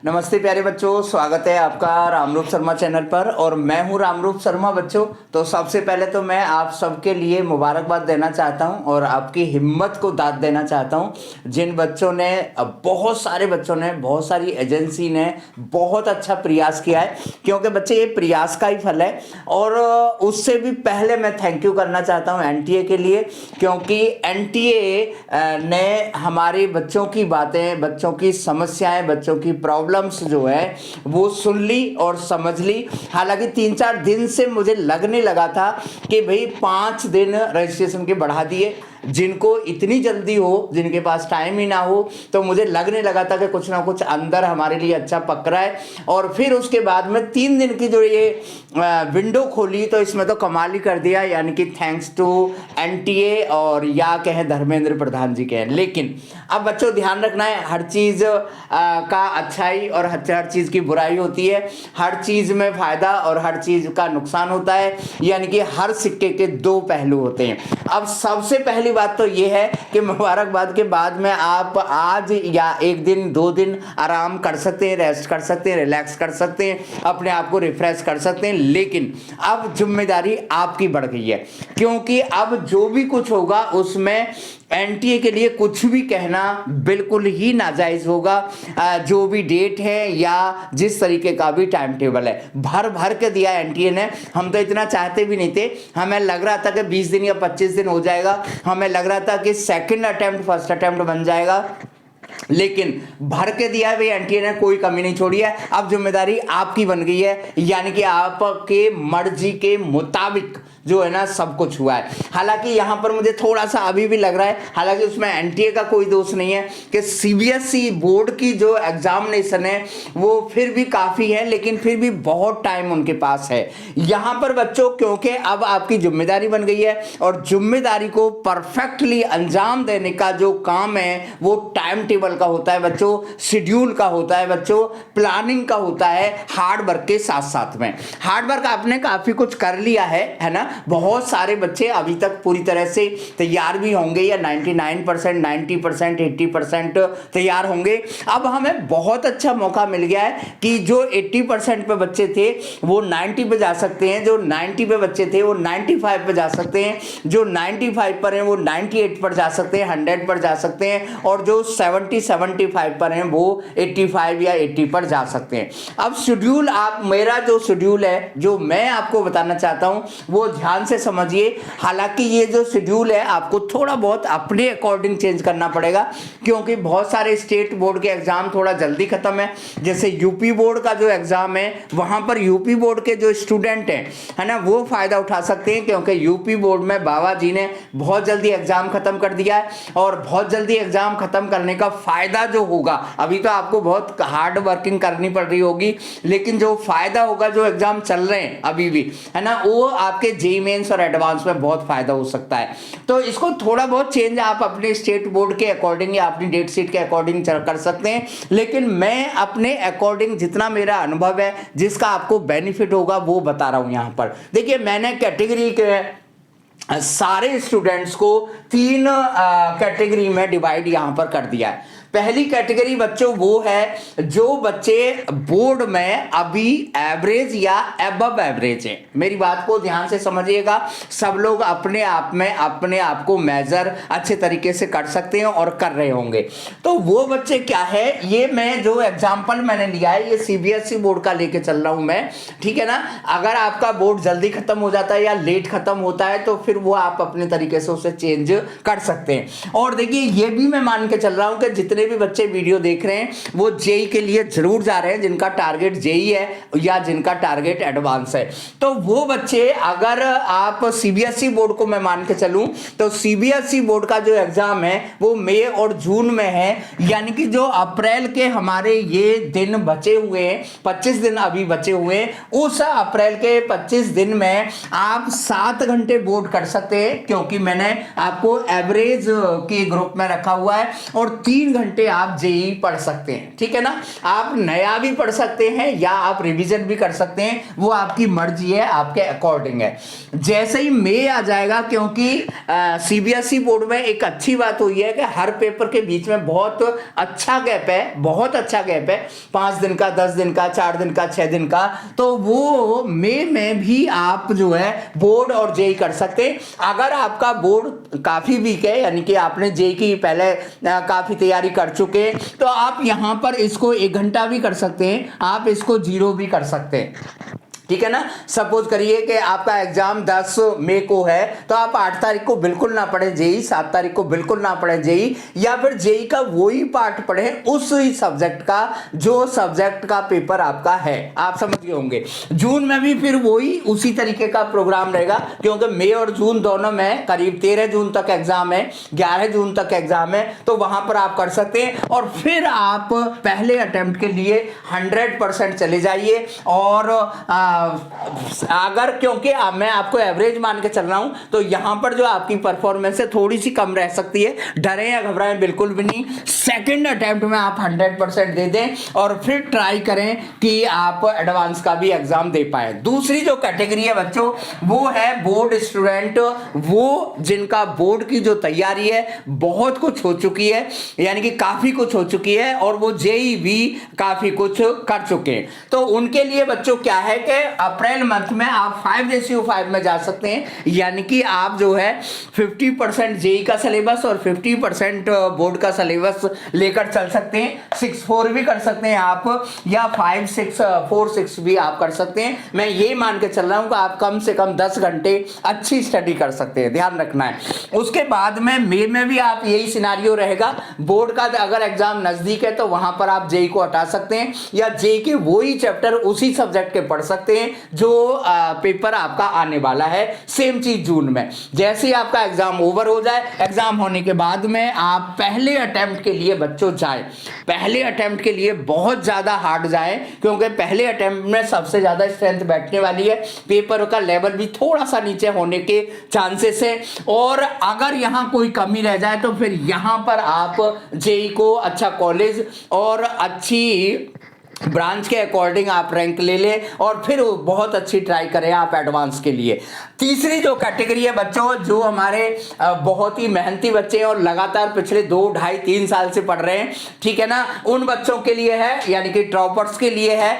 नमस्ते प्यारे बच्चों, स्वागत है आपका रामरूप शर्मा चैनल पर। और मैं हूं रामरूप शर्मा बच्चों। तो सबसे पहले तो मैं आप सबके लिए मुबारकबाद देना चाहता हूं और आपकी हिम्मत को दाद देना चाहता हूं। जिन बच्चों ने बहुत सारी एजेंसी ने बहुत अच्छा प्रयास किया है, क्योंकि बच्चे ये प्रयास का ही फल है। और उससे भी पहले मैं थैंक यू करना चाहता हूं एनटीए के लिए, क्योंकि एनटीए ने हमारे बच्चों की बातें, बच्चों की समस्याएं, बच्चों की प्रॉब्लम्स जो है वो सुन ली और समझ ली। हालांकि 3-4 दिन से मुझे लगने लगा था कि भाई 5 दिन रजिस्ट्रेशन के बढ़ा दिए। जिनको इतनी जल्दी हो, जिनके पास टाइम ही ना हो, तो मुझे लगने लगा था कि कुछ ना कुछ अंदर हमारे लिए अच्छा पक रहा है। और फिर उसके बाद में 3 दिन की जो ये विंडो खोली, तो इसमें तो कमाल ही कर दिया। यानी कि थैंक्स टू एनटीए और या कहें धर्मेंद्र प्रधान जी के। लेकिन अब बच्चों ध्यान रखना है, हर चीज का अच्छाई और हर चीज की बुराई होती है। हर चीज में फायदा और हर चीज का नुकसान होता है। यानी कि हर सिक्के के 2 पहलू होते हैं। अब सबसे पहली बात तो यह है कि मुबारकबाद के बाद में आप आज या 1 दिन 2 दिन आराम कर सकते हैं, रेस्ट कर सकते हैं, रिलैक्स कर सकते हैं, अपने आप को रिफ्रेश कर सकते हैं। लेकिन अब जिम्मेदारी आपकी बढ़ गई है, क्योंकि अब जो भी कुछ होगा उसमें एनटीए के लिए कुछ भी कहना बिल्कुल ही नाजायज होगा। जो भी डेट है या जिस तरीके का भी टाइम टेबल है, भर भर के दिया एनटीए ने। हम तो इतना चाहते भी नहीं थे। हमें लग रहा था कि 20 दिन या 25 दिन हो जाएगा। हमें लग रहा था कि सेकंड अटेम्प्ट फर्स्ट अटेम्प्ट बन जाएगा। लेकिन भर के दिया है भाई एनटीए ने, कोई कमी नहीं छोड़ी है। अब जिम्मेदारी आपकी बन गई है, यानी कि आपके मर्जी के मुताबिक जो है ना सब कुछ हुआ है। हालांकि यहां पर मुझे थोड़ा सा अभी भी लग रहा है, हालांकि उसमें एनटीए का कोई दोष नहीं है, कि सीबीएसई बोर्ड की जो एग्जामिनेशन है वो फिर भी काफी है, लेकिन फिर भी बहुत टाइम उनके पास है। यहां पर बच्चों, क्योंकि अब आपकी जिम्मेदारी बन गई है और जिम्मेदारी को परफेक्टली अंजाम देने का जो काम है वो टाइम टेबल का होता है बच्चों, शेड्यूल का होता है बच्चों, प्लानिंग का होता है, हार्ड वर्क के साथ साथ में। हार्ड वर्क आपने काफी कुछ कर लिया है ना। बहुत सारे बच्चे अभी तक पूरी तरह से तैयार भी होंगे, या 99%, 90%, 80% तैयार होंगे। अब हमें बहुत अच्छा मौका मिल गया है कि जो 80% पे बच्चे थे वो 90 पे जा सकते हैं, जो 90 पे बच्चे थे वो 95 पे जा सकते हैं, जो 95 पर हैं वो 98 पर जा सकते हैं, 100 पर जा सकते हैं, और जो 75 पर हैं वो 85 या 80 पर जा सकते हैं। अब शेड्यूल, आप मेरा जो शेड्यूल है जो मैं आपको बताना चाहता हूं वो ध्यान से समझिए। हालांकि ये जो शेड्यूल है आपको थोड़ा बहुत अपने अकॉर्डिंग चेंज करना पड़ेगा, क्योंकि बहुत सारे स्टेट बोर्ड के एग्जाम थोड़ा जल्दी खत्म है। जैसे यूपी बोर्ड का जो एग्जाम है, वहां पर यूपी बोर्ड के जो स्टूडेंट हैं, है ना, वो फायदा उठा सकते हैं, क्योंकि यूपी बोर्ड में बाबा जी ने बहुत जल्दी एग्जाम खत्म कर दिया है। और बहुत जल्दी एग्जाम खत्म करने का फायदा जो होगा, अभी तो आपको बहुत हार्ड वर्किंग करनी पड़ रही होगी, लेकिन जो फायदा होगा, जो एग्जाम चल रहे हैं अभी भी, है ना, वो आपके जेईई मेंस और एडवांस में बहुत फायदा हो सकता है। तो इसको थोड़ा बहुत चेंज आप अपने स्टेट बोर्ड के अकॉर्डिंग या अपनी डेट शीट के अकॉर्डिंग कर सकते हैं। लेकिन मैं अपने अकॉर्डिंग जितना मेरा अनुभव है, जिसका आपको बेनिफिट होगा, वो बता रहा हूं। यहां पर देखिए, मैंने कैटेगरी के सारे स्टूडेंट्स को 3 कैटेगरी में डिवाइड यहां पर कर दिया है। पहली कैटेगरी बच्चों वो है जो बच्चे बोर्ड में अभी एवरेज या अबव एवरेज हैं। मेरी बात को ध्यान से समझिएगा। सब लोग अपने आप को मेजर अच्छे तरीके से कर सकते हैं और कर रहे होंगे। तो वो बच्चे क्या है, ये मैं जो एग्जांपल मैंने लिया है ये सीबीएसई बोर्ड का लेके चल रहा हूं मैं, ठीक है ना। अगर आपका बोर्ड जल्दी खत्म हो जाता है या लेट खत्म होता है तो फिर वो आप अपने तरीके से उसे चेंज कर सकते हैं। और देखिए, ये भी मैं मान के चल रहा हूं कि जितने भी बच्चे वीडियो देख रहे हैं वो जेई के लिए जरूर जा रहे हैं, जिनका टारगेट जेई है या जिनका टारगेट एडवांस है। तो वो बच्चे, अगर आप सीबीएसई बोर्ड को मैं मान के चलूं, तो सीबीएसई बोर्ड का जो एग्जाम है वो मई और जून में है। यानी कि जो अप्रैल के हमारे ये दिन बचे हुए हैं, 25 दिन अभी बचे हुए हैं, उस अप्रैल के 25 दिन में आप 7 घंटे बोर्ड कर सकते हैं, क्योंकि मैंने आपको एवरेज के ग्रुप में रखा हुआ है, और 3 घंटे घंटे आप जेई पढ़ सकते हैं, ठीक है ना। आप नया भी पढ़ सकते हैं या आप रिवीजन भी कर सकते हैं, वो आपकी मर्जी है, आपके अकॉर्डिंग है। जैसे ही मई आ जाएगा, क्योंकि सीबीएसई बोर्ड में एक अच्छी बात हुई है कि हर पेपर के बीच में बहुत अच्छा गैप है, बहुत अच्छा गैप है, 5 दिन का, 10 दिन का, 4 दिन का, 6 दिन का। तो वो मई में भी आप जो है बोर्ड और जेई कर सकते हैं। अगर आपका बोर्ड काफी वीक है, यानी कि आपने जेई की पहले काफी तैयारी कर चुके हैं, तो आप यहां पर इसको 1 घंटा भी कर सकते हैं, आप इसको 0 भी कर सकते हैं, ठीक है ना। सपोज करिए कि आपका एग्जाम 10 मई को है, तो आप 8 तारीख को बिल्कुल ना पढ़े जेई, 7 तारीख को बिल्कुल ना पढ़े जेई, या फिर जेई का वही पार्ट पढ़े उस सब्जेक्ट का जो सब्जेक्ट का पेपर आपका है। आप समझ गए होंगे। जून में भी फिर वही उसी तरीके का प्रोग्राम रहेगा, क्योंकि मई और जून दोनों में करीब 13 जून तक एग्जाम है, 11 जून तक एग्जाम है, तो वहां पर आप कर सकते हैं। और फिर आप पहले अटेम्प्ट के लिए 100% चले जाइए। और अगर, क्योंकि मैं आपको एवरेज मान के चल रहा हूं, तो यहां पर जो आपकी परफॉर्मेंस है थोड़ी सी कम रह सकती है। डरे या घबराएं बिल्कुल भी नहीं। सेकंड अटेम्प्ट में आप 100% दे दें और फिर ट्राई करें कि आप एडवांस का भी एग्जाम दे पाए। दूसरी जो कैटेगरी है बच्चों, वो है बोर्ड स्टूडेंट, वो जिनका बोर्ड की जो तैयारी है बहुत कुछ हो चुकी है, यानी कि काफी कुछ हो चुकी है, और वो जेई भी काफी कुछ कर चुके हैं। तो उनके लिए बच्चों क्या है कि अप्रैल मंथ में आप 5:5 में जा सकते हैं, यानी कि आप जो है 50% जेई का सिलेबस और 50% बोर्ड का सिलेबस लेकर चल सकते हैं। 6-4 भी कर सकते हैं आप, या 5-6-4-6 भी आप कर सकते हैं। मैं ये मान के चल रहा हूं कि आप कम से कम 10 घंटे अच्छी स्टडी कर सकते हैं, ध्यान रखना है। उसके बाद में मई में भी आप यही सिनारियो रहेगा। बोर्ड का अगर एग्जाम नजदीक है तो वहां पर आप जेई को हटा सकते हैं, या जेई के वही चैप्टर उसी सब्जेक्ट के पढ़ सकते हैं जो पेपर आपका आने वाला है। सेम चीज जून में, जैसे ही आपका एग्जाम ओवर हो जाए, एग्जाम होने के बाद में आप पहले अटेम्प्ट के लिए बच्चों जाए। पहले अटेम्प्ट के लिए बहुत ज्यादा हार्ड जाए, क्योंकि पहले अटेम्प्ट में सबसे ज्यादा स्ट्रेंथ बैठने वाली है। पेपर का लेवल भी थोड़ा सा नीचे होने के चांसेस है, और अगर यहां कोई कमी रह जाए तो फिर यहां पर आप जेई को अच्छा कॉलेज और अच्छी ब्रांच के अकॉर्डिंग आप रैंक ले ले, और फिर बहुत अच्छी ट्राई करें आप एडवांस के लिए। तीसरी जो कैटेगरी है बच्चों, जो हमारे बहुत ही मेहनती बच्चे हैं और लगातार पिछले 2-2.5-3 साल से पढ़ रहे हैं, ठीक है ना, उन बच्चों के लिए है, यानी कि ड्रॉपर्स के लिए है,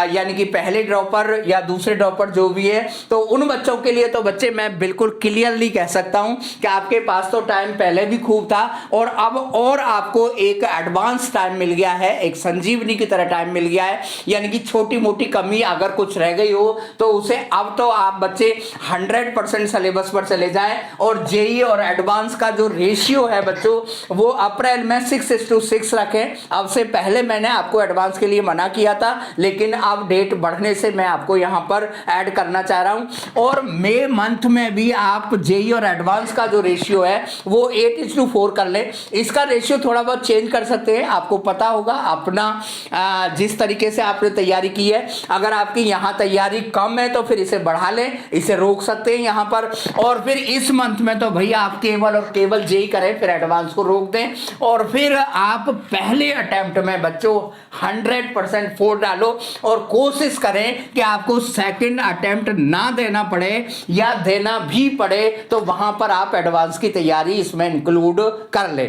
यानी कि पहले ड्रॉपर या दूसरे ड्रॉपर जो भी है, तो उन बच्चों के लिए तो बच्चे मैं बिल्कुल क्लियरली कह सकता हूं कि आपके पास तो टाइम पहले भी खूब था, और अब और आपको एक एडवांस टाइम मिल गया है, एक संजीवनी की तरह टाइम मिल गया है। यानी कि छोटी मोटी कमी अगर कुछ रह गई हो तो उसे अब तो आप बच्चे 100% सिलेबस पर चले जाएं, और जेई और एडवांस का जो रेशियो है बच्चों वो अप्रैल में 6:6 रखें। अब से पहले मैंने आपको एडवांस के लिए मना किया था, लेकिन अब डेट बढ़ने से मैं आपको यहां पर ऐड करना चाह रहा हूं। और मई मंथ में भी आप जेई और एडवांस का जो रेशियो है वो 8:4 कर ले। इसका रेशियो थोड़ा बहुत चेंज कर सकते हैं, आपको पता होगा अपना जिस तरीके से आपने तैयारी की है। अगर आपकी यहां तैयारी कम है तो फिर इसे बढ़ा लें, इसे रोक सकते हैं यहां पर। और फिर इस मंथ में तो भैया आप केवल और केवल जेई करें, फिर एडवांस को रोक दें, और फिर आप पहले अटेम्प्ट में बच्चों 100% फोड़ डालो, और कोशिश करें कि आपको सेकंड अटेम्प्ट ना देना पड़े, या देना भी पड़े तो वहां पर आप एडवांस की तैयारी इसमें इंक्लूड कर ले।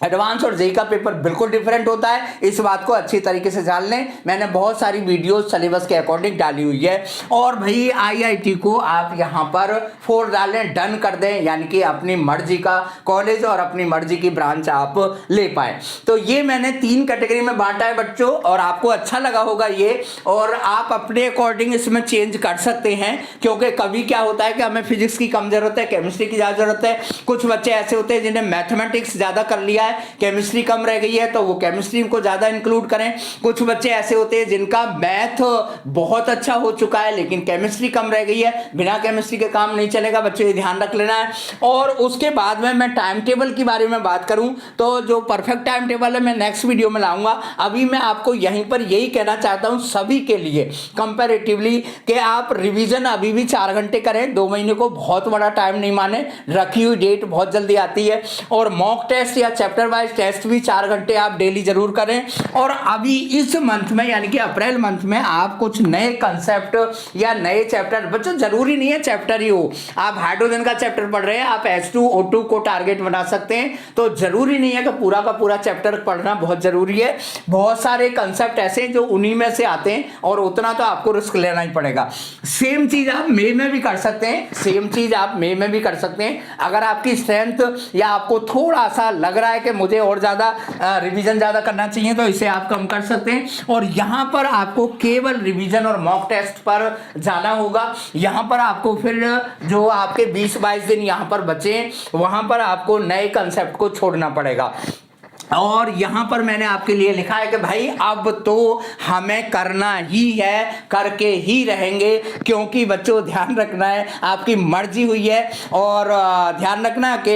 एडवांस और जेई का पेपर बिल्कुल डिफरेंट होता है, इस बात को अच्छी तरीके से जान लें। मैंने बहुत सारी वीडियोस सिलेबस के अकॉर्डिंग डाली हुई है। और भाई आईआईटी को आप यहां पर फोड़ डालें, डन कर दें, यानी कि अपनी मर्जी का कॉलेज और अपनी मर्जी की ब्रांच आप ले पाए। तो ये मैंने 3 कैटेगरी में बांटा है बच्चों, और आपको अच्छा लगा होगा ये, और आप अपने अकॉर्डिंग इसमें चेंज कर सकते हैं, क्योंकि कभी क्या होता है कि हमें फिजिक्स की कम जरूरत है, केमिस्ट्री की ज्यादा जरूरत है। कुछ बच्चे ऐसे होते हैं जिन्हें मैथमेटिक्स ज्यादा कर लिया है, केमिस्ट्री कम रह गई है, तो वो केमिस्ट्री को ज्यादा इंक्लूड करें। कुछ बच्चे ऐसे होते हैं जिनका मैथ बहुत अच्छा हो चुका है लेकिन केमिस्ट्री कम रह गई है, बिना केमिस्ट्री के काम नहीं चलेगा बच्चों, ये ध्यान रख लेना है। और उसके बाद में मैं टाइम टेबल के बारे में बात करूं तो जो परफेक्ट टाइम टेबल है मैं नेक्स्ट वीडियो में लाऊंगा। अभी मैं आपको यहीं पर यही कहना चाहता हूं सभी के लिए कंपैरेटिवली कि आप रिवीजन अभी भी 4 घंटे करें। 2 महीने को बहुत बड़ा टाइम नहीं माने, रखी हुई डेट बहुत जल्दी आती है, और मॉक टेस्ट या चैप्टर चैप्टर वाइज टेस्ट भी 4 घंटे आप डेली जरूर करें। और अभी इस मंथ में यानी कि अप्रैल मंथ में आप कुछ नए कंसेप्ट या नए चैप्टर, बच्चों जरूरी नहीं है चैप्टर ही हो, आप हाइड्रोजन का चैप्टर पढ़ रहे हैं, आप H2O2 को टारगेट बना सकते हैं, तो जरूरी नहीं है कि पूरा का पूरा चैप्टर पढ़ना बहुत जरूरी है। बहुत सारे कंसेप्ट ऐसे हैं जो उन्हीं में से आते हैं और उतना तो आपको रिस्क लेना ही पड़ेगा। सेम चीज आप मई में भी कर सकते हैं, सेम चीज आप मई में भी कर सकते हैं। अगर आपकी स्ट्रेंथ या आपको थोड़ा सा लग रहा है कि मुझे और ज्यादा रिवीजन ज्यादा करना चाहिए तो इसे आप कम कर सकते हैं। और यहां पर आपको केवल रिवीजन और मॉक टेस्ट पर जाना होगा। यहां पर आपको फिर जो आपके 20-22 दिन यहां पर बचे वहां पर आपको नए कंसेप्ट को छोड़ना पड़ेगा। और यहां पर मैंने आपके लिए लिखा है कि भाई अब तो हमें करना ही है, करके ही रहेंगे, क्योंकि बच्चों ध्यान रखना है आपकी मर्जी हुई है। और ध्यान रखना कि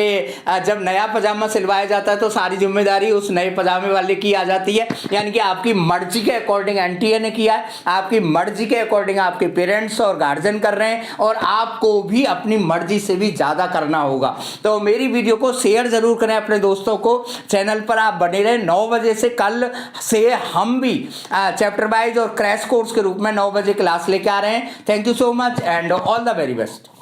जब नया पजामा सिलवाया जाता है तो सारी जिम्मेदारी उस नए पजामे वाले की आ जाती है, यानी कि आपकी मर्जी के अकॉर्डिंग एनटीए ने किया है, आपकी मर्जी के अकॉर्डिंग आपके पेरेंट्स और गार्जियन कर रहे हैं और आपको भी अपनी मर्जी से भी ज्यादा करना होगा। तो मेरी वीडियो को शेयर जरूर करें अपने दोस्तों को, चैनल पर आप बने रहे। 9 बजे से कल से हम भी चैप्टर वाइज और क्रैश कोर्स के रूप में 9 बजे क्लास लेके आ रहे हैं। Thank you so much and all the very best.